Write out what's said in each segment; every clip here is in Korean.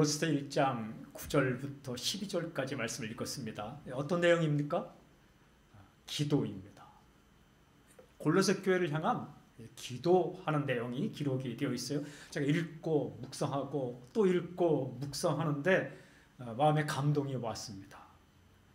골로새 1장 9절부터 12절까지 말씀을 읽었습니다. 어떤 내용입니까? 기도입니다. 골로새 교회를 향한 기도하는 내용이 기록이 되어 있어요. 제가 읽고 묵상하고 또 읽고 묵상하는데 마음에 감동이 왔습니다.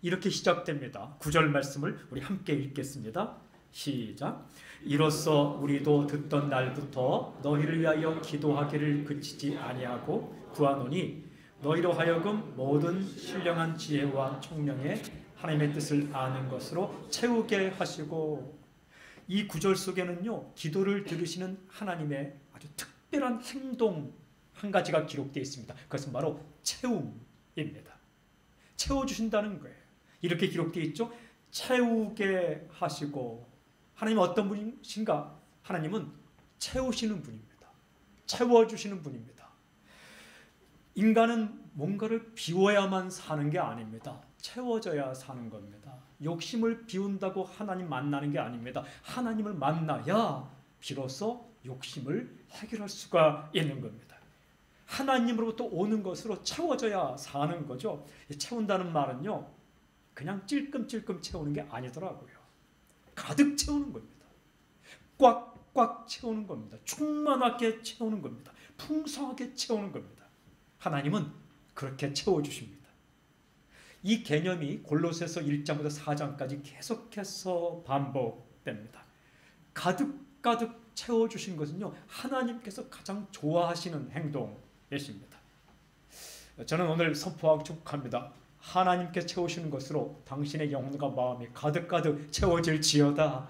이렇게 시작됩니다. 9절 말씀을 우리 함께 읽겠습니다. 시작. 이로써 우리도 듣던 날부터 너희를 위하여 기도하기를 그치지 아니하고 구하노니 너희로 하여금 모든 신령한 지혜와 총명에 하나님의 뜻을 아는 것으로 채우게 하시고, 이 구절 속에는요, 기도를 들으시는 하나님의 아주 특별한 행동 한 가지가 기록되어 있습니다. 그것은 바로 채움입니다. 채워주신다는 거예요. 이렇게 기록되어 있죠. 채우게 하시고, 하나님은 어떤 분이신가? 하나님은 채우시는 분입니다. 채워주시는 분입니다. 인간은 뭔가를 비워야만 사는 게 아닙니다. 채워져야 사는 겁니다. 욕심을 비운다고 하나님 만나는 게 아닙니다. 하나님을 만나야 비로소 욕심을 해결할 수가 있는 겁니다. 하나님으로부터 오는 것으로 채워져야 사는 거죠. 채운다는 말은요, 그냥 찔끔찔끔 채우는 게 아니더라고요. 가득 채우는 겁니다. 꽉꽉 채우는 겁니다. 충만하게 채우는 겁니다. 풍성하게 채우는 겁니다. 하나님은 그렇게 채워주십니다. 이 개념이 골로새서 1장부터 4장까지 계속해서 반복됩니다. 가득가득 채워주신 것은요, 하나님께서 가장 좋아하시는 행동이십니다. 저는 오늘 선포하고 축복합니다. 하나님께 채우시는 것으로 당신의 영혼과 마음이 가득가득 채워질지어다.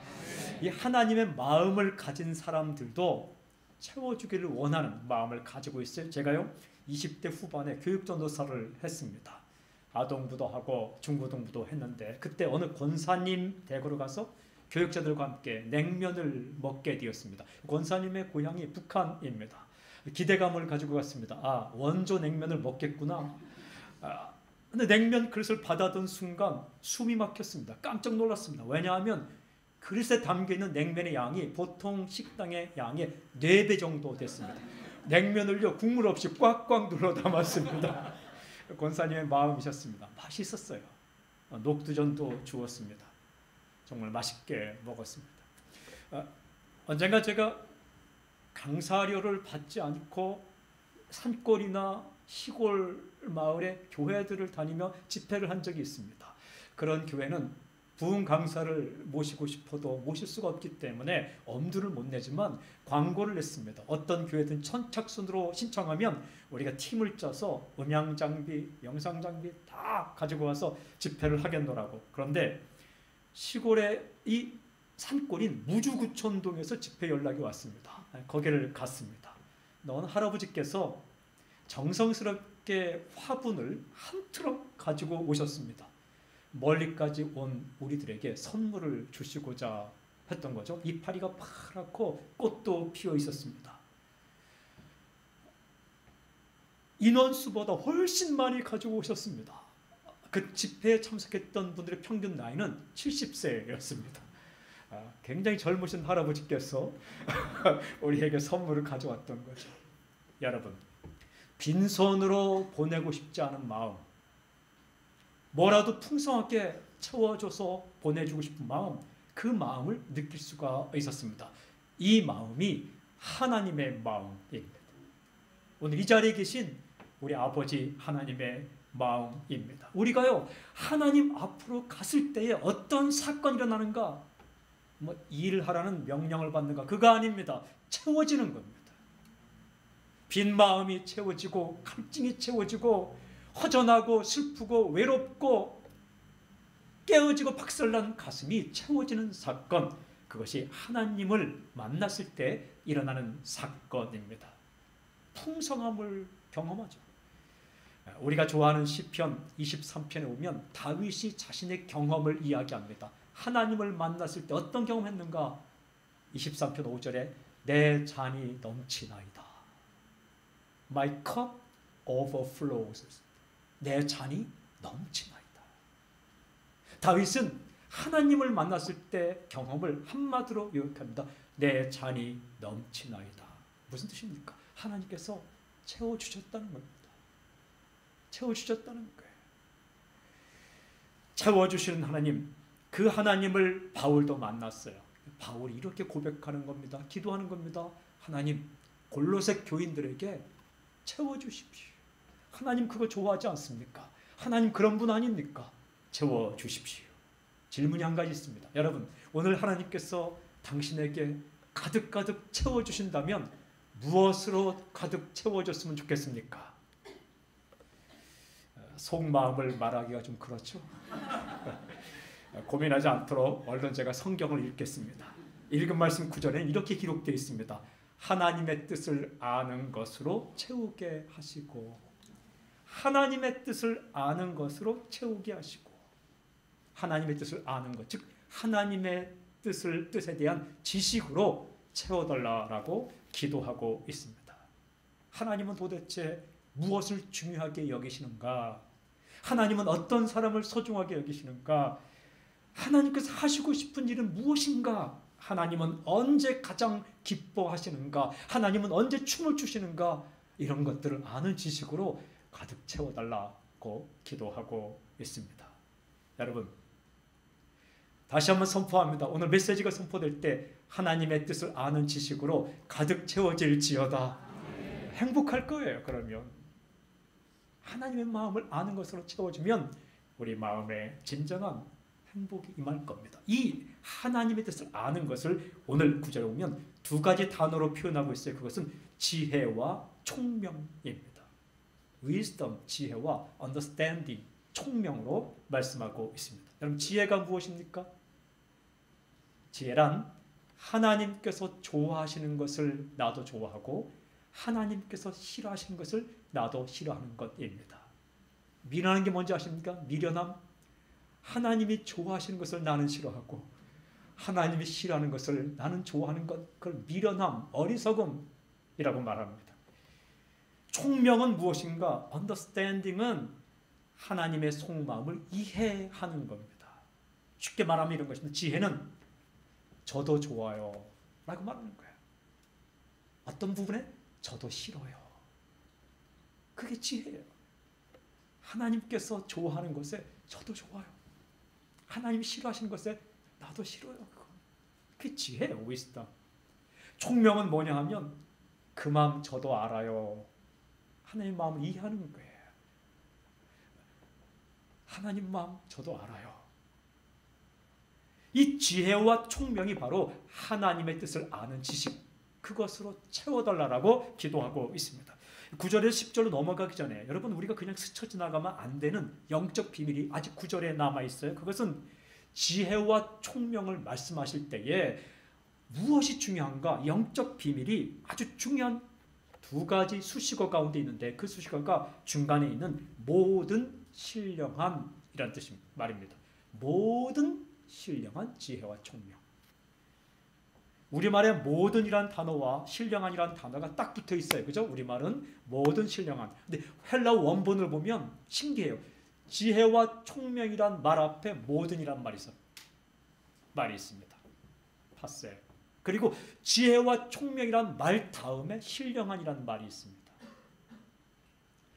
이 하나님의 마음을 가진 사람들도 채워주기를 원하는 마음을 가지고 있어요. 제가요 20대 후반에 교육전도사를 했습니다. 아동부도 하고 중고등부도 했는데, 그때 어느 권사님 댁으로 가서 교육자들과 함께 냉면을 먹게 되었습니다. 권사님의 고향이 북한입니다. 기대감을 가지고 갔습니다. 원조 냉면을 먹겠구나. 근데 냉면 그릇을 받아든 순간 숨이 막혔습니다. 깜짝 놀랐습니다. 왜냐하면 그릇에 담겨있는 냉면의 양이 보통 식당의 양의 4배 정도 됐습니다. 냉면을요, 국물 없이 꽉꽉 눌러 담았습니다. 권사님의 마음이셨습니다. 맛있었어요. 녹두전도 주었습니다. 정말 맛있게 먹었습니다. 언젠가 제가 강사료를 받지 않고 산골이나 시골 마을의 교회들을 다니며 집회를 한 적이 있습니다. 그런 교회는 부흥 강사를 모시고 싶어도 모실 수가 없기 때문에 엄두를 못 내지만 광고를 냈습니다. 어떤 교회든 선착순으로 신청하면 우리가 팀을 짜서 음향 장비, 영상 장비 다 가지고 와서 집회를 하겠노라고. 그런데 시골의 이 산골인 무주구촌동에서 집회 연락이 왔습니다. 거기를 갔습니다. 어느 할아버지께서 정성스럽게 화분을 한 트럭 가지고 오셨습니다. 멀리까지 온 우리들에게 선물을 주시고자 했던 거죠. 이파리가 파랗고 꽃도 피어 있었습니다. 인원수보다 훨씬 많이 가지고 오셨습니다. 그 집회에 참석했던 분들의 평균 나이는 70세였습니다. 굉장히 젊으신 할아버지께서 우리에게 선물을 가져왔던 거죠. 여러분, 빈손으로 보내고 싶지 않은 마음, 뭐라도 풍성하게 채워줘서 보내주고 싶은 마음, 그 마음을 느낄 수가 있었습니다. 이 마음이 하나님의 마음입니다. 오늘 이 자리에 계신 우리 아버지 하나님의 마음입니다. 우리가요, 하나님 앞으로 갔을 때에 어떤 사건이 일어나는가, 일하라는 명령을 받는가, 그거 아닙니다. 채워지는 겁니다. 빈 마음이 채워지고 갈증이 채워지고 허전하고 슬프고 외롭고 깨어지고 박살난 가슴이 채워지는 사건, 그것이 하나님을 만났을 때 일어나는 사건입니다. 풍성함을 경험하죠. 우리가 좋아하는 시편 23편에 오면 다윗이 자신의 경험을 이야기합니다. 하나님을 만났을 때 어떤 경험했는가? 23편 5절에 내 잔이 넘치나이다. My cup overflows. 내 잔이 넘치나이다. 다윗은 하나님을 만났을 때 경험을 한마디로 요약합니다. 내 잔이 넘치나이다. 무슨 뜻입니까? 하나님께서 채워주셨다는 겁니다. 채워주셨다는 거예요. 채워주시는 하나님, 그 하나님을 바울도 만났어요. 바울이 이렇게 고백하는 겁니다. 기도하는 겁니다. 하나님, 골로새 교인들에게 채워주십시오. 하나님 그거 좋아하지 않습니까? 하나님 그런 분 아닙니까? 채워주십시오. 질문이 한 가지 있습니다. 여러분, 오늘 하나님께서 당신에게 가득가득 채워주신다면 무엇으로 가득 채워줬으면 좋겠습니까? 속마음을 말하기가 좀 그렇죠. 고민하지 않도록 얼른 제가 성경을 읽겠습니다. 읽은 말씀 9절에 이렇게 기록되어 있습니다. 하나님의 뜻을 아는 것으로 채우게 하시고, 하나님의 뜻을 아는 것으로 채우게 하시고, 하나님의 뜻을 아는 것, 즉 하나님의 뜻에 대한 지식으로 채워달라고 기도하고 있습니다. 하나님은 도대체 무엇을 중요하게 여기시는가? 하나님은 어떤 사람을 소중하게 여기시는가? 하나님께서 하시고 싶은 일은 무엇인가? 하나님은 언제 가장 기뻐하시는가? 하나님은 언제 춤을 추시는가? 이런 것들을 아는 지식으로 가득 채워달라고 기도하고 있습니다. 여러분, 다시 한번 선포합니다. 오늘 메시지가 선포될 때 하나님의 뜻을 아는 지식으로 가득 채워질지어다. 행복할 거예요. 그러면 하나님의 마음을 아는 것으로 채워주면 우리 마음에 진정한 행복이 임할 겁니다. 이 하나님의 뜻을 아는 것을 오늘 구절에 보면 두 가지 단어로 표현하고 있어요. 그것은 지혜와 총명입니다. wisdom, 지혜와 understanding, 총명으로 말씀하고 있습니다. 여러분, 지혜가 무엇입니까? 지혜란 하나님께서 좋아하시는 것을 나도 좋아하고 하나님께서 싫어하시는 것을 나도 싫어하는 것입니다. 미련한 게 뭔지 아십니까? 미련함. 하나님이 좋아하시는 것을 나는 싫어하고 하나님이 싫어하는 것을 나는 좋아하는 것, 그걸 미련함, 어리석음이라고 말합니다. 총명은 무엇인가? understanding은 하나님의 속마음을 이해하는 겁니다. 쉽게 말하면 이런 것입니다. 지혜는 저도 좋아요 라고 말하는 거예요. 어떤 부분에 저도 싫어요. 그게 지혜예요. 하나님께서 좋아하는 것에 저도 좋아요. 하나님이 싫어하시는 것에 나도 싫어요. 그게 지혜예요. wisdom. 총명은 뭐냐 하면 그 마음 저도 알아요. 하나님 마음을 이해하는 거예요. 하나님 마음 저도 알아요. 이 지혜와 총명이 바로 하나님의 뜻을 아는 지식, 그것으로 채워달라고 기도하고 있습니다. 9절에서 10절로 넘어가기 전에 여러분, 우리가 그냥 스쳐 지나가면 안 되는 영적 비밀이 아직 9절에 남아있어요. 그것은 지혜와 총명을 말씀하실 때에 무엇이 중요한가? 영적 비밀이 아주 중요한 두 가지 수식어 가운데 있는데 그 수식어가 중간에 있는 모든 신령한이라는 뜻입니다. 말입니다. 모든 신령한 지혜와 총명. 우리말에 모든이란 단어와 신령한이란 단어가 딱 붙어 있어요. 그죠? 우리말은 모든 신령한. 근데 헬라어 원본을 보면 신기해요. 지혜와 총명이란 말 앞에 모든이란 말이 있습니다. 파세. 그리고 지혜와 총명이란 말 다음에 신령한이란 말이 있습니다.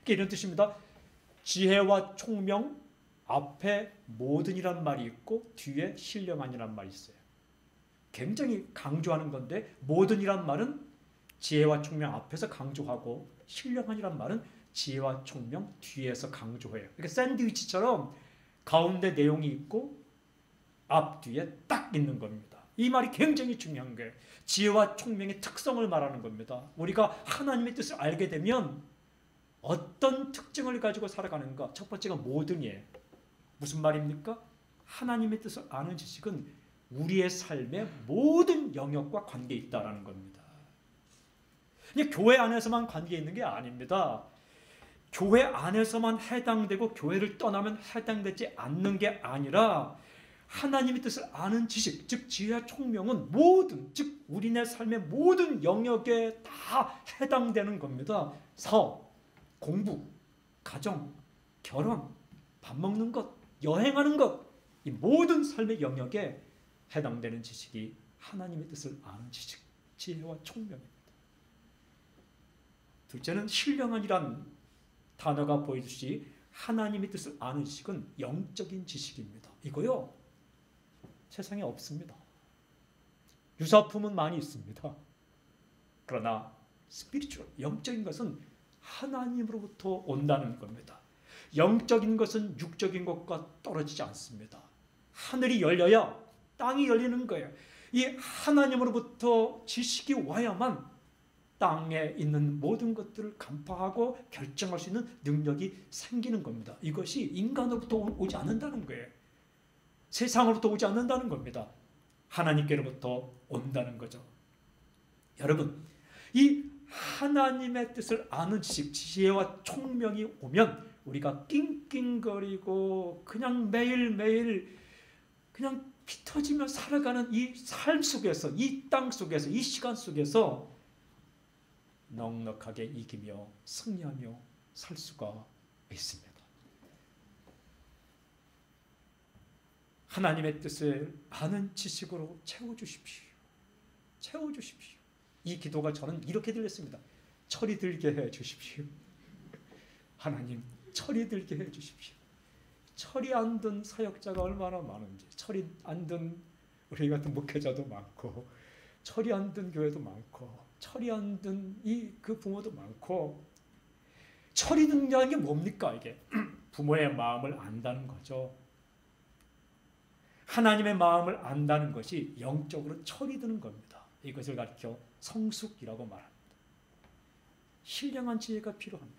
이런 뜻입니다. 지혜와 총명 앞에 모든이란 말이 있고 뒤에 신령한이란 말이 있어요. 굉장히 강조하는 건데 모든이란 말은 지혜와 총명 앞에서 강조하고 신령한이란 말은 지혜와 총명 뒤에서 강조해요. 그러니까 샌드위치처럼 가운데 내용이 있고 앞뒤에 딱 있는 겁니다. 이 말이 굉장히 중요한 거예요. 지혜와 총명의 특성을 말하는 겁니다. 우리가 하나님의 뜻을 알게 되면 어떤 특징을 가지고 살아가는가? 첫 번째가 모든이에요. 무슨 말입니까? 하나님의 뜻을 아는 지식은 우리의 삶의 모든 영역과 관계 있다라는 겁니다. 그냥 교회 안에서만 관계 있는 게 아닙니다. 교회 안에서만 해당되고 교회를 떠나면 해당되지 않는 게 아니라 하나님의 뜻을 아는 지식, 즉 지혜와 총명은 모든, 즉 우리네 삶의 모든 영역에 다 해당되는 겁니다. 사업, 공부, 가정, 결혼, 밥 먹는 것, 여행하는 것, 이 모든 삶의 영역에 해당되는 지식이 하나님의 뜻을 아는 지식, 지혜와 총명입니다. 둘째는 신령한이란 단어가 보여주시 하나님의 뜻을 아는 지식은 영적인 지식입니다. 이거요, 세상에 없습니다. 유사품은 많이 있습니다. 그러나 스피리추얼, 영적인 것은 하나님으로부터 온다는 겁니다. 영적인 것은 육적인 것과 떨어지지 않습니다. 하늘이 열려야 땅이 열리는 거예요. 이 하나님으로부터 지식이 와야만 땅에 있는 모든 것들을 간파하고 결정할 수 있는 능력이 생기는 겁니다. 이것이 인간으로부터 오지 않는다는 거예요. 세상으로부터 오지 않는다는 겁니다. 하나님께로부터 온다는 거죠. 여러분, 이 하나님의 뜻을 아는 지식, 지혜와 총명이 오면 우리가 낑낑거리고 그냥 매일매일 그냥 피 터지며 살아가는 이 삶 속에서, 이 땅 속에서, 이 시간 속에서 넉넉하게 이기며 승리하며 살 수가 있습니다. 하나님의 뜻을 아는 지식으로 채워주십시오. 채워주십시오. 이 기도가 저는 이렇게 들렸습니다. 철이 들게 해주십시오. 하나님, 철이 들게 해주십시오. 철이 안 든 사역자가 얼마나 많은지, 철이 안 든 우리 같은 목회자도 많고, 철이 안 든 교회도 많고, 철이 안 든 그 부모도 많고. 철이 든다는 게 뭡니까? 이게 부모의 마음을 안다는 거죠. 하나님의 마음을 안다는 것이 영적으로 철이 드는 겁니다. 이것을 가리켜 성숙이라고 말합니다. 신령한 지혜가 필요합니다.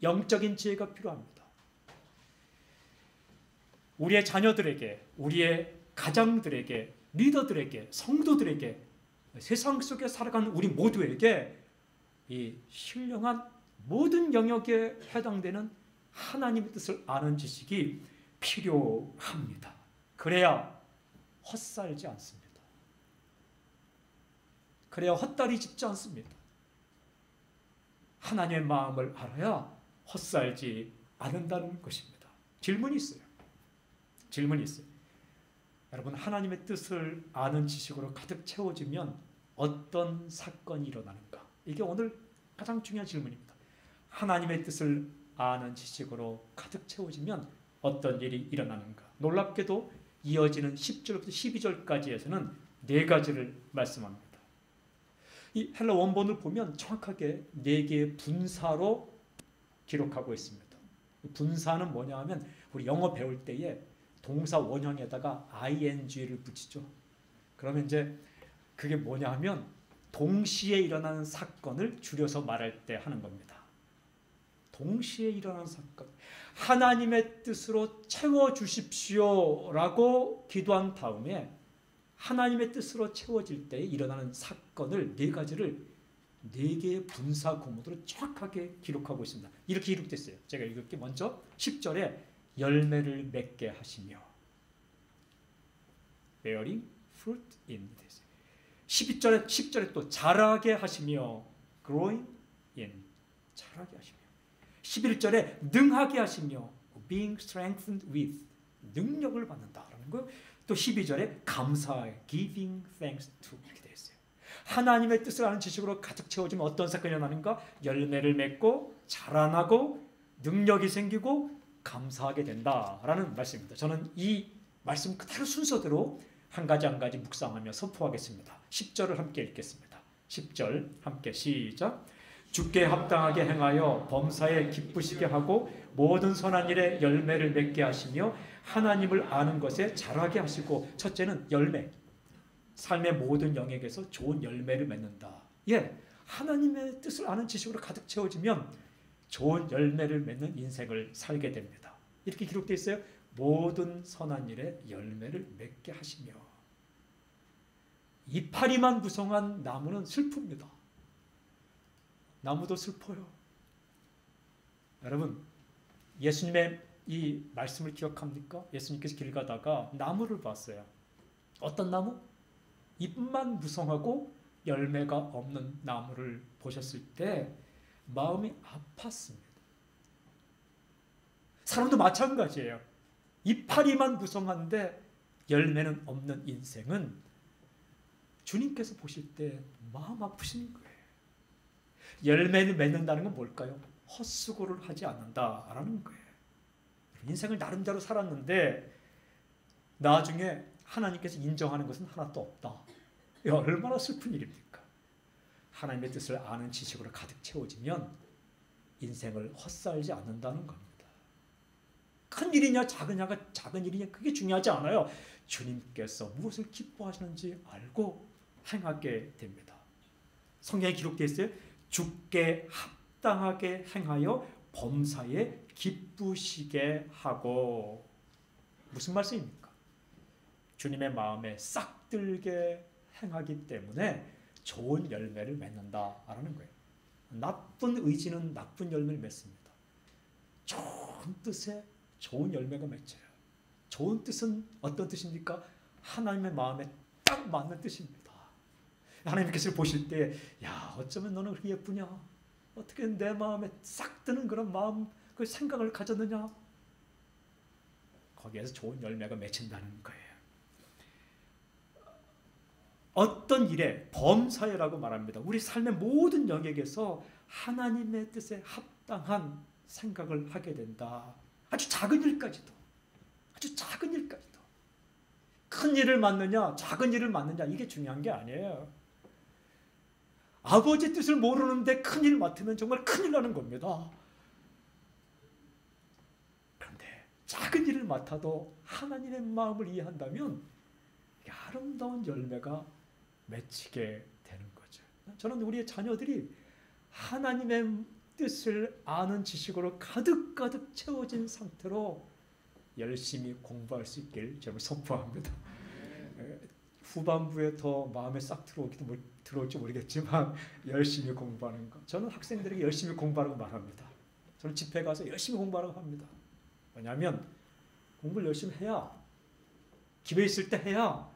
영적인 지혜가 필요합니다. 우리의 자녀들에게, 우리의 가장들에게, 리더들에게, 성도들에게, 세상 속에 살아가는 우리 모두에게 이 신령한 모든 영역에 해당되는 하나님의 뜻을 아는 지식이 필요합니다. 그래야 헛살지 않습니다. 그래야 헛다리 짚지 않습니다. 하나님의 마음을 알아야 헛살지 않는다는 것입니다. 질문이 있어요. 질문이 있어요. 여러분, 하나님의 뜻을 아는 지식으로 가득 채워지면 어떤 사건이 일어나는가? 이게 오늘 가장 중요한 질문입니다. 하나님의 뜻을 아는 지식으로 가득 채워지면 어떤 일이 일어나는가? 놀랍게도 이어지는 10절부터 12절까지에서는 네 가지를 말씀합니다. 이 헬라 원본을 보면 정확하게 네 개의 분사로 기록하고 있습니다. 분사는 뭐냐 하면 우리 영어 배울 때에 동사 원형에다가 ing를 붙이죠. 그러면 이제 그게 뭐냐 하면 동시에 일어나는 사건을 줄여서 말할 때 하는 겁니다. 동시에 일어나는 사건. 하나님의 뜻으로 채워주십시오 라고 기도한 다음에 하나님의 뜻으로 채워질 때 일어나는 사건을 네 가지를 네 개의 분사 구문으로 정확하게 기록하고 있습니다. 이렇게 기록됐어요. 제가 읽을게. 먼저 10절에 열매를 맺게 하시며, bearing fruit in this. 10절에 또 자라게 하시며, growing in, 자라게 하시며. 11절에 능하게 하시며, being strengthened with, 능력을 받는다라는 거. 또 12절에 감사해, giving thanks to, 이렇게 되어 있어요. 하나님의 뜻을 아는 지식으로 가득 채워지면 어떤 사건이 일어나는가? 열매를 맺고 자라나고 능력이 생기고 감사하게 된다라는 말씀입니다. 저는 이 말씀 그대로 순서대로 한 가지 한 가지 묵상하며 선포하겠습니다. 10절을 함께 읽겠습니다. 10절 함께 시작. 주께 합당하게 행하여 범사에 기쁘시게 하고 모든 선한 일에 열매를 맺게 하시며 하나님을 아는 것에 자라게 하시고. 첫째는 열매. 삶의 모든 영역에서 좋은 열매를 맺는다. 예, 하나님의 뜻을 아는 지식으로 가득 채워지면 좋은 열매를 맺는 인생을 살게 됩니다. 이렇게 기록되어 있어요. 모든 선한 일에 열매를 맺게 하시며. 이파리만 무성한 나무는 슬픕니다. 나무도 슬퍼요. 여러분, 예수님의 이 말씀을 기억합니까? 예수님께서 길 가다가 나무를 봤어요. 어떤 나무? 잎만 무성하고 열매가 없는 나무를 보셨을 때 마음이 아팠습니다. 사람도 마찬가지예요. 이파리만 무성한데 열매는 없는 인생은 주님께서 보실 때 마음 아프신 거예요. 열매를 맺는다는 건 뭘까요? 헛수고를 하지 않는다라는 거예요. 인생을 나름대로 살았는데 나중에 하나님께서 인정하는 것은 하나도 없다. 얼마나 슬픈 일입니까? 하나님의 뜻을 아는 지식으로 가득 채워지면 인생을 헛살지 않는다는 겁니다. 큰 일이냐 작은 일이냐 그게 중요하지 않아요. 주님께서 무엇을 기뻐하시는지 알고 행하게 됩니다. 성경에 기록되어 있어요. 주께 합당하게 행하여 범사에 기쁘시게 하고. 무슨 말씀입니까? 주님의 마음에 싹 들게 행하기 때문에 좋은 열매를 맺는다라는 거예요. 나쁜 의지는 나쁜 열매를 맺습니다. 좋은 뜻에 좋은 열매가 맺혀요. 좋은 뜻은 어떤 뜻입니까? 하나님의 마음에 딱 맞는 뜻입니다. 하나님께서 보실 때, 야, 어쩌면 너는 그렇게 예쁘냐? 어떻게 내 마음에 싹 드는 그런 마음, 그 생각을 가졌느냐? 거기에서 좋은 열매가 맺힌다는 거예요. 어떤 일에 범사에라고 말합니다. 우리 삶의 모든 영역에서 하나님의 뜻에 합당한 생각을 하게 된다. 아주 작은 일까지도. 아주 작은 일까지도. 큰 일을 맡느냐 작은 일을 맡느냐 이게 중요한 게 아니에요. 아버지 뜻을 모르는데 큰 일 맡으면 정말 큰일 나는 겁니다. 그런데 작은 일을 맡아도 하나님의 마음을 이해한다면 아름다운 열매가 맺히게 되는 거죠. 저는 우리의 자녀들이 하나님의 뜻을 아는 지식으로 가득가득 채워진 상태로 열심히 공부할 수 있길 저는 선포합니다. 후반부에 더 마음에 싹 들어올지 모르겠지만 열심히 공부하는 것. 저는 학생들에게 열심히 공부하라고 말합니다. 저는 집회 가서 열심히 공부하라고 합니다. 왜냐하면 공부를 열심히 해야, 기회 있을 때 해야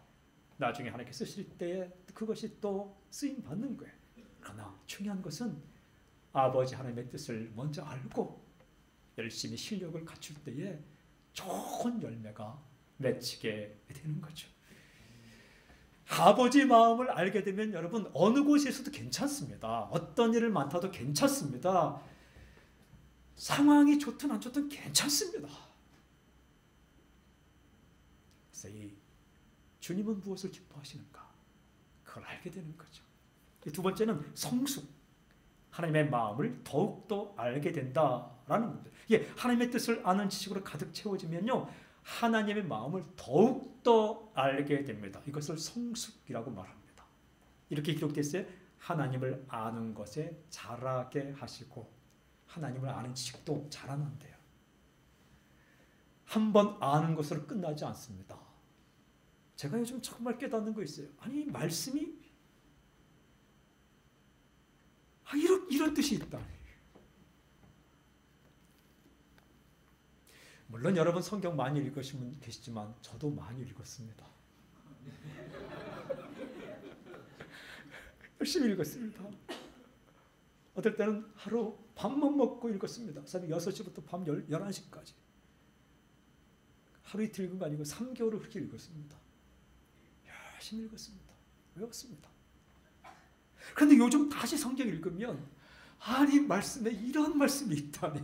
나중에 하나님께 쓰실 때에 그것이 또 쓰임 받는 거예요. 그러나 중요한 것은 아버지 하나님의 뜻을 먼저 알고 열심히 실력을 갖출 때에 좋은 열매가 맺히게 되는 거죠. 아버지 마음을 알게 되면 여러분 어느 곳에서도 괜찮습니다. 어떤 일을 맡아도 괜찮습니다. 상황이 좋든 안 좋든 괜찮습니다. 그래서 이 주님은 무엇을 기뻐하시는가? 그걸 알게 되는 거죠. 두 번째는 성숙. 하나님의 마음을 더욱더 알게 된다라는 겁니다. 예, 하나님의 뜻을 아는 지식으로 가득 채워지면요, 하나님의 마음을 더욱더 알게 됩니다. 이것을 성숙이라고 말합니다. 이렇게 기록되어 있어요. 하나님을 아는 것에 자라게 하시고, 하나님을 아는 지식도 자라난대요. 한번 아는 것으로 끝나지 않습니다. 제가 요즘 정말 깨닫는 거 있어요. 아니, 말씀이 이런 뜻이 있다. 물론 여러분 성경 많이 읽으신 분 계시지만 저도 많이 읽었습니다. 열심히 읽었습니다. 어떨 때는 하루 밥만 먹고 읽었습니다. 새벽 6시부터 밤 11시까지. 하루 이틀 읽은 거 아니고 3개월을 그렇게 읽었습니다. 열심히 읽었습니다. 외웠습니다. 그런데 요즘 다시 성경 읽으면 아니 말씀에 이런 말씀이 있다니.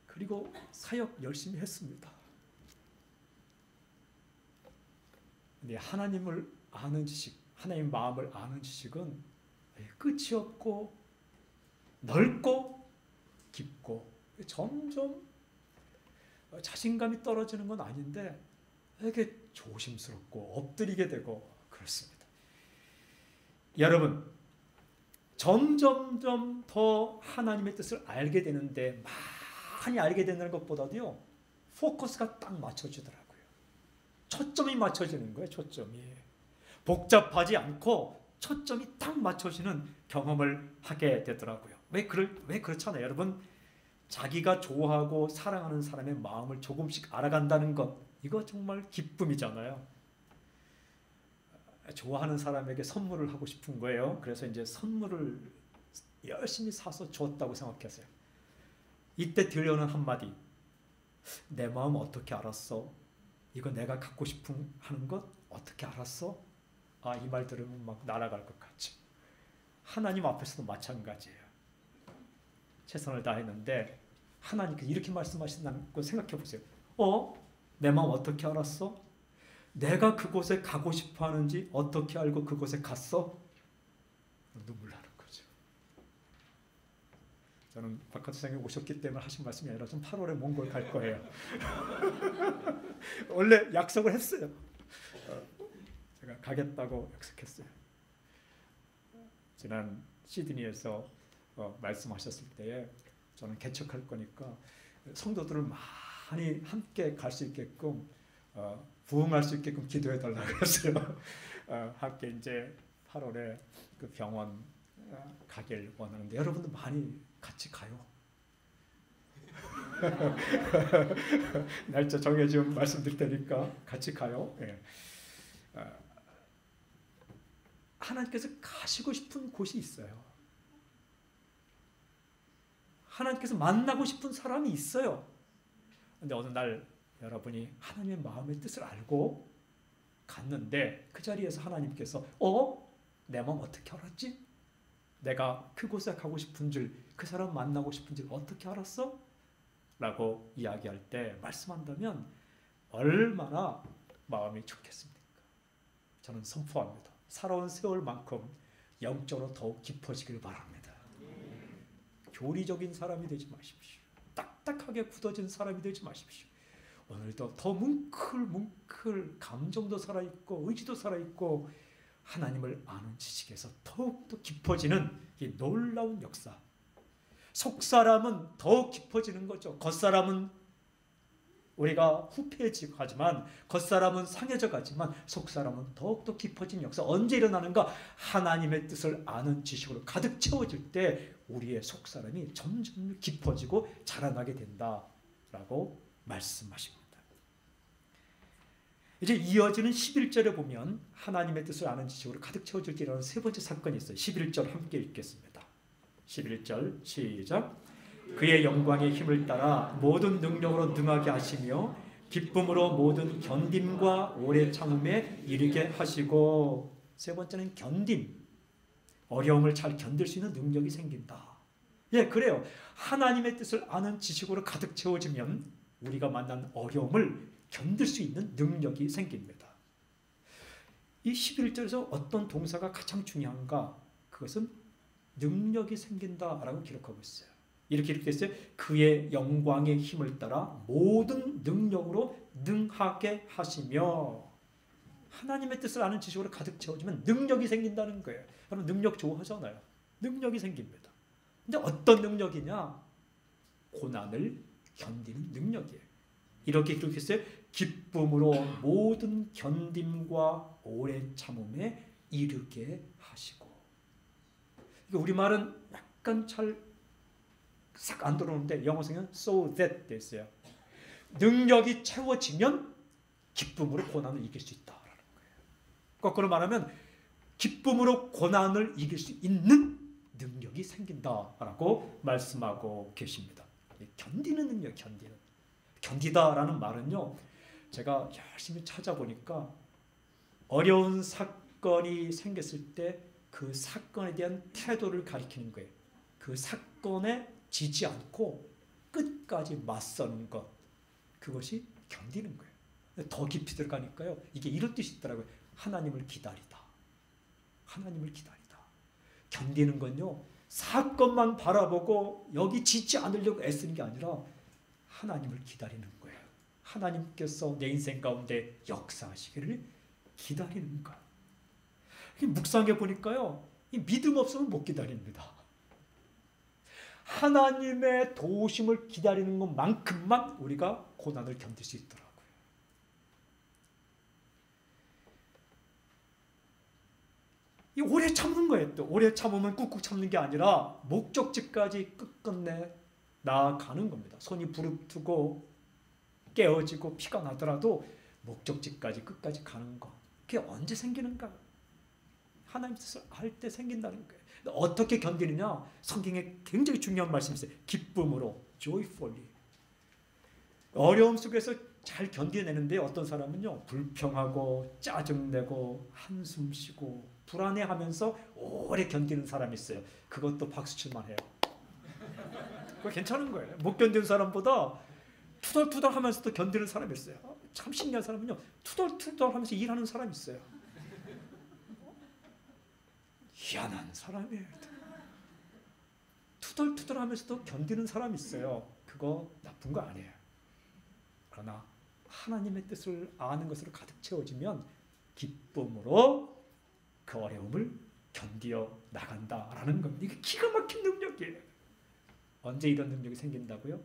그리고 사역 열심히 했습니다. 근데 하나님을 아는 지식, 하나님 마음을 아는 지식은 끝이 없고 넓고 깊고 점점 자신감이 떨어지는 건 아닌데 되게 조심스럽고 엎드리게 되고 그렇습니다. 여러분, 점점점 더 하나님의 뜻을 알게 되는데 많이 알게 되는 것보다도요, 포커스가 딱 맞춰지더라고요. 초점이 맞춰지는 거예요. 초점이 복잡하지 않고 초점이 딱 맞춰지는 경험을 하게 되더라고요. 왜 그렇잖아요, 여러분. 자기가 좋아하고 사랑하는 사람의 마음을 조금씩 알아간다는 것, 이거 정말 기쁨이잖아요. 좋아하는 사람에게 선물을 하고 싶은 거예요. 그래서 이제 선물을 열심히 사서 줬다고 생각하세요. 이때 들려오는 한마디, 내 마음 어떻게 알았어? 이거 내가 갖고 싶은 하는 것 어떻게 알았어? 이 말 들으면 막 날아갈 것 같죠. 하나님 앞에서도 마찬가지예요. 최선을 다했는데 하나님께서 이렇게 말씀하신다는 거 생각해 보세요. 내 마음 어떻게 알았어? 내가 그곳에 가고 싶어 하는지 어떻게 알고 그곳에 갔어? 눈물 나는 거죠. 저는 박하트 선생님 오셨기 때문에 하신 말씀이 아니라 좀 8월에 몽골 갈 거예요. 원래 약속을 했어요. 제가 가겠다고 약속했어요. 지난 시드니에서 말씀하셨을 때에 저는 개척할 거니까 성도들을 많이 함께 갈 수 있게끔 부흥할 수 있게끔 기도해 달라고 했어요. 함께 이제 8월에 그 병원 가길 원하는데 여러분들 많이 같이 가요. 날짜 정해지면 말씀드릴 테니까 같이 가요. 예. 하나님께서 가시고 싶은 곳이 있어요. 하나님께서 만나고 싶은 사람이 있어요. 근데 어느 날 여러분이 하나님의 마음의 뜻을 알고 갔는데 그 자리에서 하나님께서 내 마음 어떻게 알았지? 내가 그곳에 가고 싶은 줄, 그 사람 만나고 싶은 줄 어떻게 알았어? 라고 이야기할 때 말씀한다면 얼마나 마음이 좋겠습니까? 저는 선포합니다. 살아온 세월만큼 영적으로 더욱 깊어지길 바랍니다. 교리적인 사람이 되지 마십시오. 딱딱하게 굳어진 사람이 되지 마십시오. 오늘도 더 뭉클뭉클 감정도 살아있고 의지도 살아있고 하나님을 아는 지식에서 더욱더 깊어지는 이 놀라운 역사. 속사람은 더욱 깊어지는 거죠. 겉사람은 우리가 후패해지고 하지만 겉사람은 상해져 가지만 속사람은 더욱더 깊어진 역사. 언제 일어나는가? 하나님의 뜻을 아는 지식으로 가득 채워질 때 우리의 속사람이 점점 깊어지고 자라나게 된다라고 말씀하십니다. 이제 이어지는 11절에 보면 하나님의 뜻을 아는 지식으로 가득 채워질 때 일어나는 세 번째 사건이 있어요. 11절 함께 읽겠습니다. 11절 시작. 그의 영광의 힘을 따라 모든 능력으로 능하게 하시며 기쁨으로 모든 견딤과 오래 참음에 이르게 하시고. 세 번째는 견딤. 어려움을 잘 견딜 수 있는 능력이 생긴다. 예, 그래요. 하나님의 뜻을 아는 지식으로 가득 채워지면 우리가 만난 어려움을 견딜 수 있는 능력이 생깁니다. 이 11절에서 어떤 동사가 가장 중요한가? 그것은 능력이 생긴다라고 기록하고 있어요. 이렇게 됐어요. 그의 영광의 힘을 따라 모든 능력으로 능하게 하시며. 하나님의 뜻을 아는 지식으로 가득 채워지면 능력이 생긴다는 거예요. 여러분 능력 좋아하잖아요. 능력이 생깁니다. 근데 어떤 능력이냐? 고난을 견디는 능력이에요. 이렇게 기록했어요. 기쁨으로 모든 견딤과 오래 참음에 이르게 하시고. 우리말은 약간 잘 싹 안 들어오는데 영어성은 so that 돼 있어요. 능력이 채워지면 기쁨으로 고난을 이길 수 있다라는 거예요. 거꾸로 말하면 기쁨으로 고난을 이길 수 있는 능력이 생긴다라고 말씀하고 계십니다. 견디는 능력, 견디다라는 말은요, 제가 열심히 찾아보니까 어려운 사건이 생겼을 때 그 사건에 대한 태도를 가리키는 거예요. 그 사건에 지지 않고 끝까지 맞서는 것, 그것이 견디는 거예요. 더 깊이 들어가니까요, 이게 이런 뜻이 있더라고요. 하나님을 기다리다. 하나님을 기다리다. 견디는 건요, 사건만 바라보고 여기 지지 않으려고 애쓰는 게 아니라 하나님을 기다리는 거예요. 하나님께서 내 인생 가운데 역사하시기를 기다리는 것. 묵상해 보니까요, 이 믿음 없으면 못 기다립니다. 하나님의 도우심을 기다리는 것만큼만 우리가 고난을 견딜 수 있더라고요. 이 오래 참는 거예요. 또 오래 참으면 꾹꾹 참는 게 아니라 목적지까지 끝끝내 나아가는 겁니다. 손이 부릅뜨고 깨어지고 피가 나더라도 목적지까지 끝까지 가는 거. 그게 언제 생기는가? 하나님 뜻을 알 때 생긴다는 거예요. 어떻게 견디느냐? 성경에 굉장히 중요한 말씀이 있어요. 기쁨으로, joyfully. 어려움 속에서 잘 견뎌내는데 어떤 사람은요, 불평하고 짜증내고 한숨 쉬고 불안해하면서 오래 견디는 사람이 있어요. 그것도 박수 칠만 해요. 그거 괜찮은 거예요. 못 견디는 사람보다 투덜투덜 하면서도 견디는 사람이 있어요. 참 신기한 사람은요, 투덜투덜 하면서 일하는 사람이 있어요. 희한한 사람이에요. 투덜투덜 하면서도 견디는 사람이 있어요. 그거 나쁜 거 아니에요. 그러나 하나님의 뜻을 아는 것으로 가득 채워지면 기쁨으로 그 어려움을 견디어 나간다라는 겁니다. 이게 기가 막힌 능력이에요. 언제 이런 능력이 생긴다고요?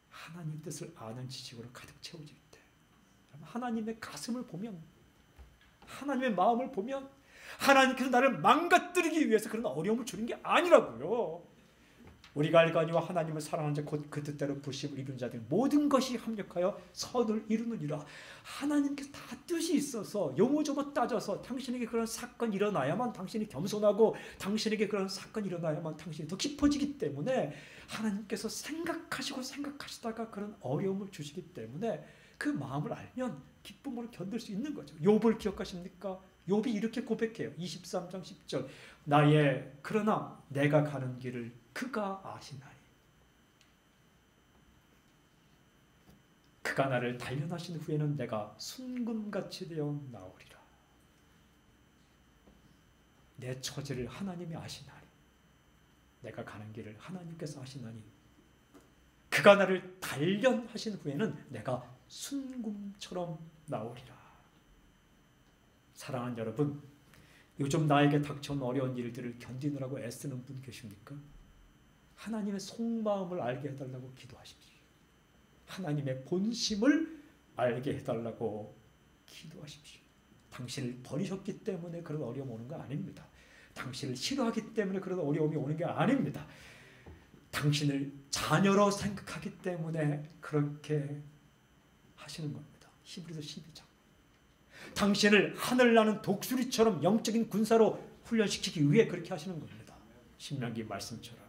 하나님 뜻을 아는 지식으로 가득 채워질 때. 하나님의 가슴을 보면, 하나님의 마음을 보면 하나님께서 나를 망가뜨리기 위해서 그런 어려움을 주는 게 아니라고요. 우리가 알거니와 하나님을 사랑하는 자 곧 그 뜻대로 부심을 이룬 자들 모든 것이 합력하여 선을 이루느니라. 하나님께서 다 뜻이 있어서 요모조모 따져서 당신에게 그런 사건이 일어나야만 당신이 겸손하고, 당신에게 그런 사건이 일어나야만 당신이 더 깊어지기 때문에 하나님께서 생각하시다가 그런 어려움을 주시기 때문에 그 마음을 알면 기쁨으로 견딜 수 있는 거죠. 욥을 기억하십니까? 욥이 이렇게 고백해요. 23장 10절. 그러나 내가 가는 길을 그가 아시나니 그가 나를 단련하신 후에는 내가 순금같이 되어 나오리라. 내 처지를 하나님이 아시나니, 내가 가는 길을 하나님께서 아시나니 그가 나를 단련하신 후에는 내가 순금처럼 나오리라. 사랑하는 여러분, 요즘 나에게 닥쳐온 어려운 일들을 견디느라고 애쓰는 분 계십니까? 하나님의 속마음을 알게 해달라고 기도하십시오. 하나님의 본심을 알게 해달라고 기도하십시오. 당신을 버리셨기 때문에 그런 어려움이 오는 거 아닙니다. 당신을 싫어하기 때문에 그런 어려움이 오는 게 아닙니다. 당신을 자녀로 생각하기 때문에 그렇게 하시는 겁니다. 히브리서 12장. 당신을 하늘나는 독수리처럼 영적인 군사로 훈련시키기 위해 그렇게 하시는 겁니다. 신명기 말씀처럼.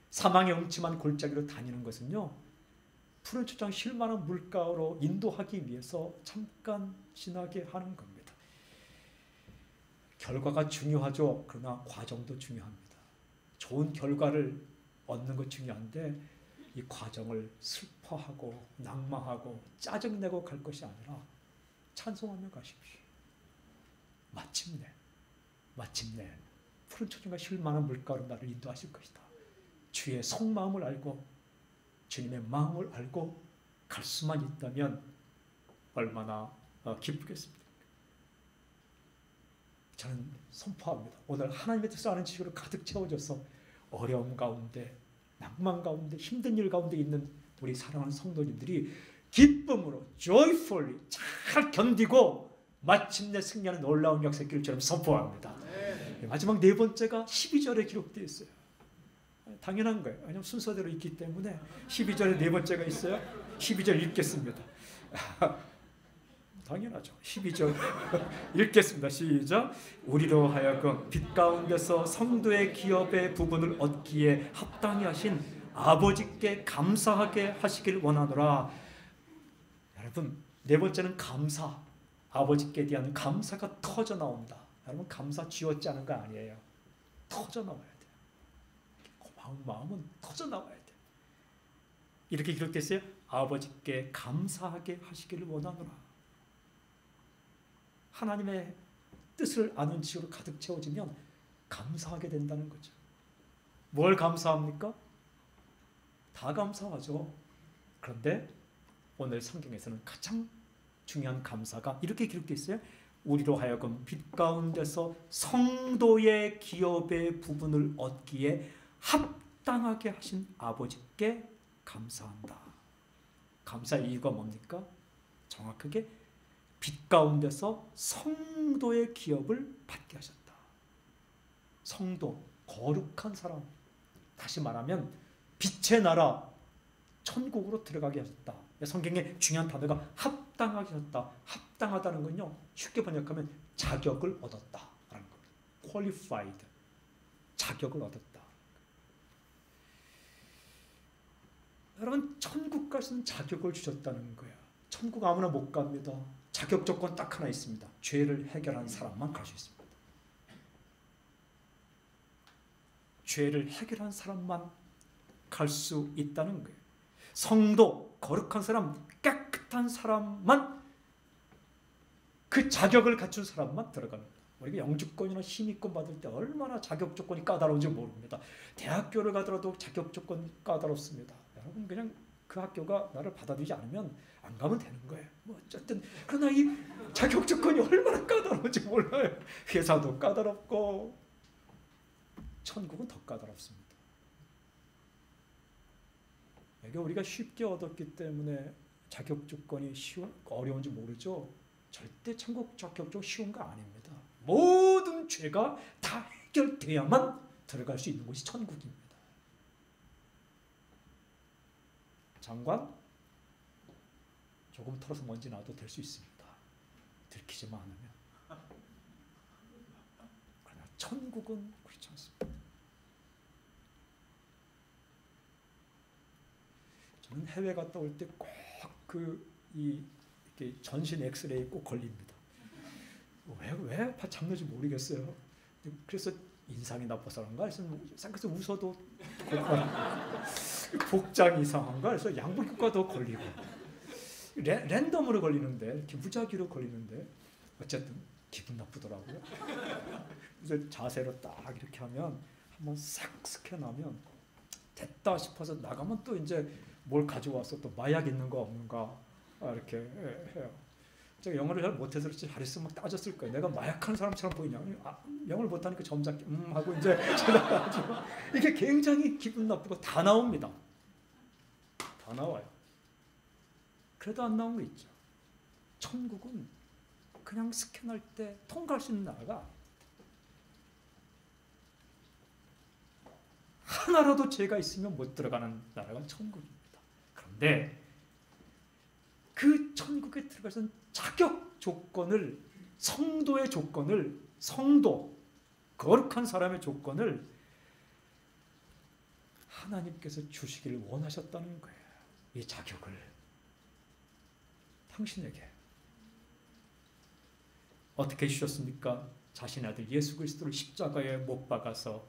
사망의 음침한 골짜기로 다니는 것은요, 푸른 초장 쉴만한 물가로 인도하기 위해서 잠깐 지나게 하는 겁니다. 결과가 중요하죠. 그러나 과정도 중요합니다. 좋은 결과를 얻는 것 중요한데 이 과정을 슬퍼하고 낙망하고 짜증내고 갈 것이 아니라 찬송하며 가십시오. 마침내 푸른 초장과 쉴만한 물가로 나를 인도하실 것이다. 주의 속마음을 알고 주님의 마음을 알고 갈 수만 있다면 얼마나 기쁘겠습니까? 저는 선포합니다. 오늘 하나님의 뜻을 아는 지식으로 가득 채워져서 어려움 가운데, 낭만 가운데, 힘든 일 가운데 있는 우리 사랑하는 성도님들이 기쁨으로 joyfully 잘 견디고 마침내 승리하는 놀라운 역사의 길처럼 선포합니다. 마지막 네 번째가 12절에 기록되어 있어요. 당연한 거예요. 왜냐하면 순서대로 있기 때문에 12절에 네 번째가 있어요. 12절 읽겠습니다. 당연하죠. 12절 읽겠습니다. 시작. 우리로 하여금 빛 가운데서 성도의 기업의 부분을 얻기에 합당히 하신 아버지께 감사하게 하시길 원하노라. 여러분, 네 번째는 감사. 아버지께 대한 감사가 터져 나온다. 여러분, 감사 쥐어짜 하는 거 아니에요. 터져 나와야 돼요. 고마운 마음은 터져 나와야 돼요. 이렇게 기록됐어요. 아버지께 감사하게 하시기를 원하노라. 하나님의 뜻을 아는 지식으로 가득 채워지면 감사하게 된다는 거죠. 뭘 감사합니까? 다 감사하죠. 그런데 오늘 성경에서는 가장 중요한 감사가 이렇게 기록되어 있어요. 우리로 하여금 빛 가운데서 성도의 기업의 부분을 얻기에 합당하게 하신 아버지께 감사한다. 감사의 이유가 뭡니까? 정확하게 빛 가운데서 성도의 기업을 받게 하셨다. 성도, 거룩한 사람. 다시 말하면 빛의 나라, 천국으로 들어가게 하셨다. 성경에 중요한 단어가 합당하게 하셨다. 합당하다는 건요, 쉽게 번역하면 자격을 얻었다라는 겁니다. qualified, 자격을 얻었다. 여러분, 천국 갈 수 있는 자격을 주셨다는 거야. 천국 아무나 못 갑니다. 자격 조건 딱 하나 있습니다. 죄를 해결한 사람만 갈 수 있습니다. 죄를 해결한 사람만 갈 수 있다는 거예요. 성도, 거룩한 사람, 깨끗한 사람만, 그 자격을 갖춘 사람만 들어갑니다. 우리가 영주권이나 시민권 받을 때 얼마나 자격 조건이 까다로운지 모릅니다. 대학교를 가더라도 자격 조건이 까다롭습니다. 여러분 그냥 그 학교가 나를 받아들이지 않으면 안 가면 되는 거예요. 뭐 어쨌든 그러나 이 자격 조건이 얼마나 까다로운지 몰라요. 회사도 까다롭고 천국은 더 까다롭습니다. 이게 우리가 쉽게 얻었기 때문에 자격 조건이 어려운지 모르죠. 절대 천국 자격 조건 쉬운 거 아닙니다. 모든 죄가 다 해결돼야만 들어갈 수 있는 곳이 천국입니다. 장관 조금 털어서 먼지 나도 될 수 있습니다. 들키지만 않으면. 그러나 천국은 그렇지 않습니다. 저는 해외 갔다 올 때 꼭 이렇게 전신 엑스레이 꼭 걸립니다. 왜 잡는지 모르겠어요. 그래서 인상이 나빠서 그런가? 그래서 웃어도 복장 이상한가? 그래서 양복입과 더 걸리고 랜덤으로 걸리는데 이렇게 무작위로 걸리는데 어쨌든 기분 나쁘더라고요. 그래서 자세로 딱 이렇게 하면 한번 싹 스캔하면 됐다 싶어서 나가면 또 이제 뭘 가져와서 또 마약 있는 거 없는가 이렇게 해요. 제가 영어를 잘 못해서 그렇지 잘했으면 막 따졌을 거예요. 내가 마약하는 사람처럼 보이냐? 영어를 못하니까 점잖게 하고 이제 지나가지고 이게 굉장히 기분 나쁘고 다 나옵니다. 다 나와요. 그래도 안 나온 거 있죠. 천국은 그냥 스캔할 때 통과할 수 있는 나라가 하나라도 죄가 있으면 못 들어가는 나라가 천국입니다. 그런데 그 천국에 들어가서는 자격 조건을, 성도의 조건을, 성도, 거룩한 사람의 조건을 하나님께서 주시기를 원하셨다는 거예요. 이 자격을 당신에게 어떻게 주셨습니까? 자신의 아들 예수 그리스도를 십자가에 못 박아서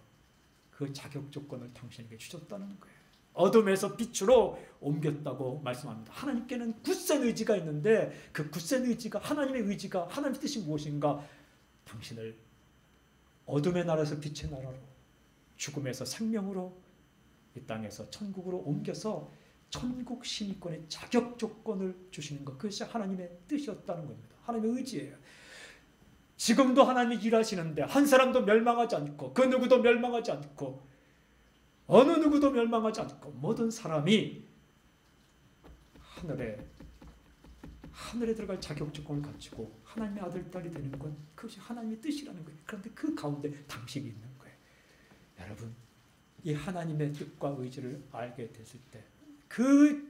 그 자격 조건을 당신에게 주셨다는 거예요. 어둠에서 빛으로 옮겼다고 말씀합니다. 하나님께는 굳센 의지가 있는데 그 굳센 의지가, 하나님의 의지가, 하나님의 뜻이 무엇인가? 당신을 어둠의 나라에서 빛의 나라로, 죽음에서 생명으로, 이 땅에서 천국으로 옮겨서 천국 시민권의 자격 조건을 주시는 것, 그것이 하나님의 뜻이었다는 겁니다. 하나님의 의지예요. 지금도 하나님이 일하시는데 한 사람도 멸망하지 않고 그 누구도 멸망하지 않고 어느 누구도 멸망하지 않고 모든 사람이 하늘에 들어갈 자격 조건을 갖추고 하나님의 아들, 딸이 되는 건 그것이 하나님의 뜻이라는 거예요. 그런데 그 가운데 당신이 있는 거예요. 여러분, 이 하나님의 뜻과 의지를 알게 됐을 때 그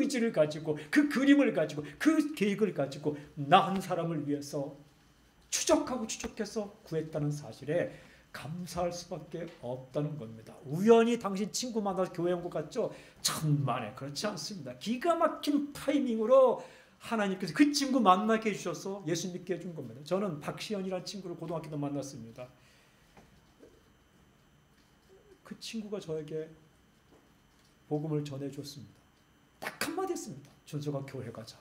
의지를 가지고, 그 그림을 가지고, 그 계획을 가지고 나 한 사람을 위해서 추적해서 구했다는 사실에 감사할 수밖에 없다는 겁니다. 우연히 당신 친구 만나서 교회 온 것 같죠? 천만에 그렇지 않습니다. 기가 막힌 타이밍으로 하나님께서 그 친구 만나게 해주셔서 예수 믿게 해준 겁니다. 저는 박시연이라는 친구를 고등학교 때 만났습니다. 그 친구가 저에게 복음을 전해줬습니다. 딱 한마디 했습니다. 준서가 교회 가자.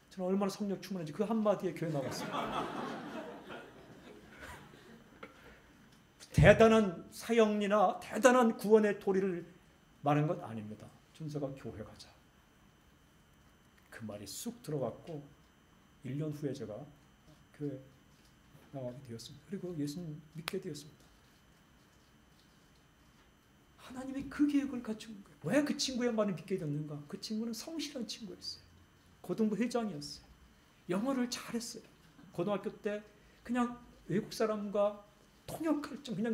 저는 얼마나 성령 충만한지 그 한마디에 교회 나갔습니다. 대단한 사역이나 대단한 구원의 도리를 말한 것 아닙니다. 준서가 교회 가자. 그 말이 쑥 들어갔고 1년 후에 제가 교회 나가게 되었습니다. 그리고 예수님 믿게 되었습니다. 하나님이 그 계획을 갖춘 거예요. 왜 그 친구의 말을 믿게 됐는가? 그 친구는 성실한 친구였어요. 고등부 회장이었어요. 영어를 잘했어요. 고등학교 때 그냥 외국 사람과 그냥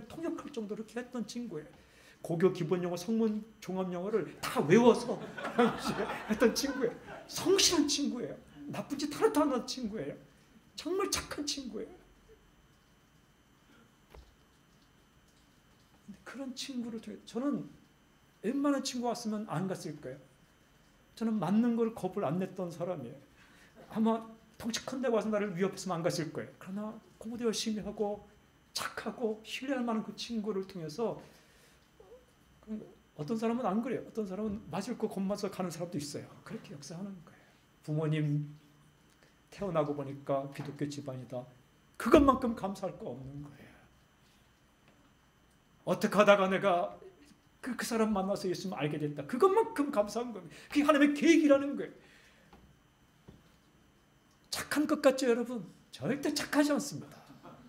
통역할 정도로 이렇게 했던 친구예요. 고교 기본영어, 성문 종합영어를 다 외워서 했던 친구예요. 성실한 친구예요. 나쁜 짓 하나도 안 하는 친구예요. 정말 착한 친구예요. 그런 친구를 저는 웬만한 친구 왔으면 안 갔을 거예요. 저는 맞는 걸 겁을 안 냈던 사람이에요. 아마 덩치 큰 데 와서 나를 위협했으면 안 갔을 거예요. 그러나 공부도 열심히 하고 착하고 신뢰할 만한 그 친구를 통해서 어떤 사람은 안 그래요. 어떤 사람은 맞을 거 겁나서 가는 사람도 있어요. 그렇게 역사하는 거예요. 부모님 태어나고 보니까 기독교 집안이다. 그것만큼 감사할 거 없는 거예요. 어떻게 하다가 내가 그 사람 만나서 예수님을 알게 됐다. 그것만큼 감사한 겁니다. 그게 하나님의 계획이라는 거예요. 착한 것 같죠, 여러분? 절대 착하지 않습니다.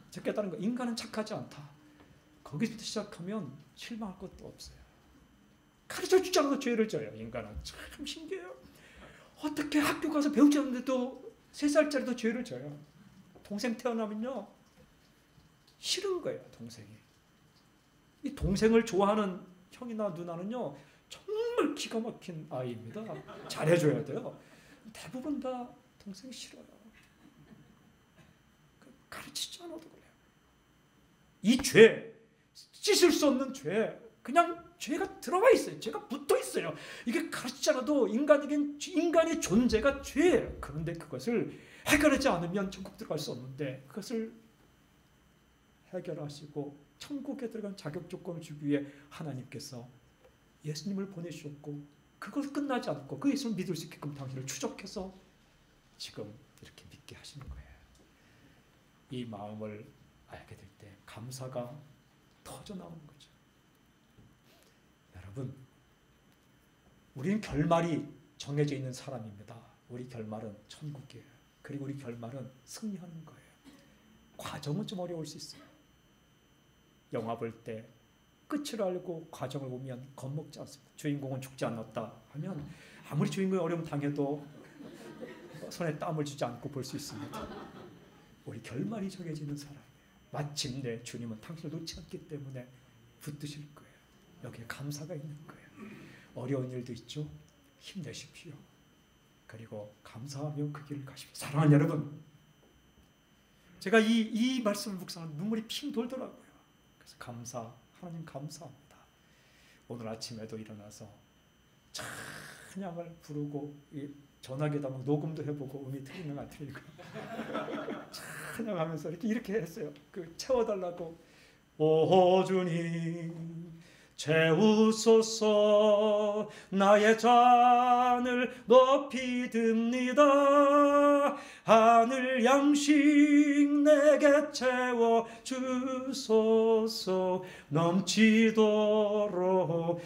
저 깨달은 거, 인간은 착하지 않다. 거기서부터 시작하면 실망할 것도 없어요. 가르쳐 주지 않아도 죄를 져요. 인간은 참 신기해요. 어떻게 학교 가서 배우지 않는데도 3살짜리도 죄를 져요. 동생 태어나면요 싫은 거예요. 동생이. 이 동생을 좋아하는 형이나 누나는요 정말 기가 막힌 아이입니다. 잘해줘야 돼요. 대부분 다 동생이 싫어요. 가르치지 않아도 그래요. 이 죄, 씻을 수 없는 죄, 그냥 죄가 들어가 있어요. 죄가 붙어 있어요. 이게 가르치지 않아도 인간의 존재가 죄예요. 그런데 그것을 해결하지 않으면 천국 들어갈 수 없는데 그것을 해결하시고 천국에 들어간 자격 조건을 주기 위해 하나님께서 예수님을 보내주셨고 그것 끝나지 않고 그 예수를 믿을 수 있게끔 당신을 추적해서 지금 이렇게 믿게 하시는 거예요. 이 마음을 알게 될 때 감사가 터져 나오는 거죠. 여러분, 우리는 결말이 정해져 있는 사람입니다. 우리 결말은 천국이에요. 그리고 우리 결말은 승리하는 거예요. 과정은 좀 어려울 수 있어요. 영화 볼 때 끝을 알고 과정을 보면 겁먹지 않습니다. 주인공은 죽지 않았다 하면 아무리 주인공이 어려움 당해도 손에 땀을 주지 않고 볼 수 있습니다. 우리 결말이 정해지는 사람이에요. 마침내 주님은 당신을 놓지 않기 때문에 붙드실 거예요. 여기에 감사가 있는 거예요. 어려운 일도 있죠. 힘내십시오. 그리고 감사하며 그 길을 가십시오. 사랑하는 여러분, 제가 이 말씀을 묵상하면 눈물이 핑 돌더라고요. 그래서 하나님 감사합니다. 오늘 아침에도 일어나서 찬양을 부르고 전화기에다 녹음도 해보고 음이 틀리는 안 틀리고 찬양하면서 이렇게 했어요. 채워달라고. 오 주님 채우소서 나의 잔을 높이 듭니다. 하늘 양식 내게 채워주소서 넘치도록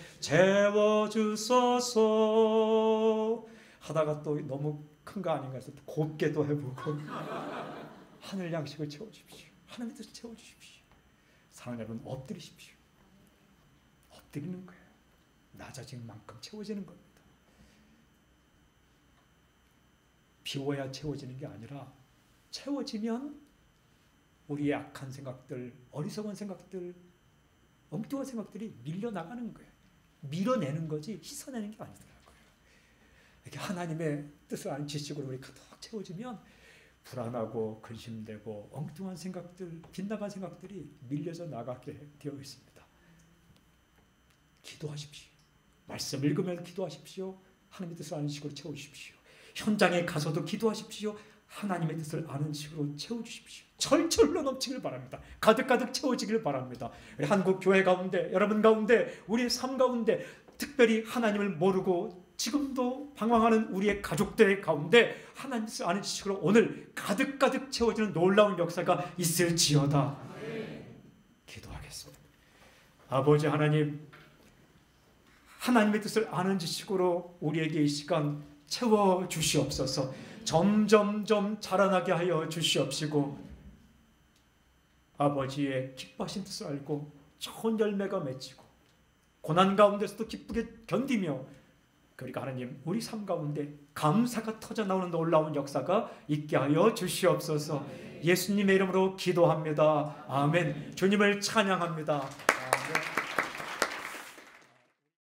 채워주소서 하다가 또 너무 큰 거 아닌가 해서 곱게도 해보고 하늘 양식을 채워주십시오. 하나님의 뜻을 채워주십시오. 사랑하는 여러분, 엎드리십시오. 엎드리는 거예요. 낮아진 만큼 채워지는 겁니다. 비워야 채워지는 게 아니라 채워지면 우리의 악한 생각들, 어리석은 생각들, 엉뚱한 생각들이 밀려나가는 거예요. 밀어내는 거지 씻어내는 게 아니더라고요. 이렇게 하나님의 뜻을 아는 지식으로 우리 가득 채워지면 불안하고 근심되고 엉뚱한 생각들, 빗나간 생각들이 밀려져 나가게 되어 있습니다. 기도하십시오. 말씀 읽으면서 기도하십시오. 하나님의 뜻을 아는 식으로 채워주십시오. 현장에 가서도 기도하십시오. 하나님의 뜻을 아는 식으로 채워주십시오. 절절로 넘치길 바랍니다. 가득가득 채워지길 바랍니다. 우리 한국 교회 가운데, 여러분 가운데, 우리의 삶 가운데 특별히 하나님을 모르고 지금도 방황하는 우리의 가족들 가운데 하나님의 뜻을 아는 지식으로 오늘 가득가득 채워지는 놀라운 역사가 있을지어다. 기도하겠습니다. 아버지 하나님, 하나님의 뜻을 아는 지식으로 우리에게 이 시간 채워주시옵소서. 점점점 자라나게 하여 주시옵시고 아버지의 기뻐하신 뜻을 알고 좋은 열매가 맺히고 고난 가운데서도 기쁘게 견디며 그러니까 하나님 우리 삶 가운데 감사가 터져나오는 놀라운 역사가 있게 하여 주시옵소서. 예수님의 이름으로 기도합니다. 아멘. 주님을 찬양합니다.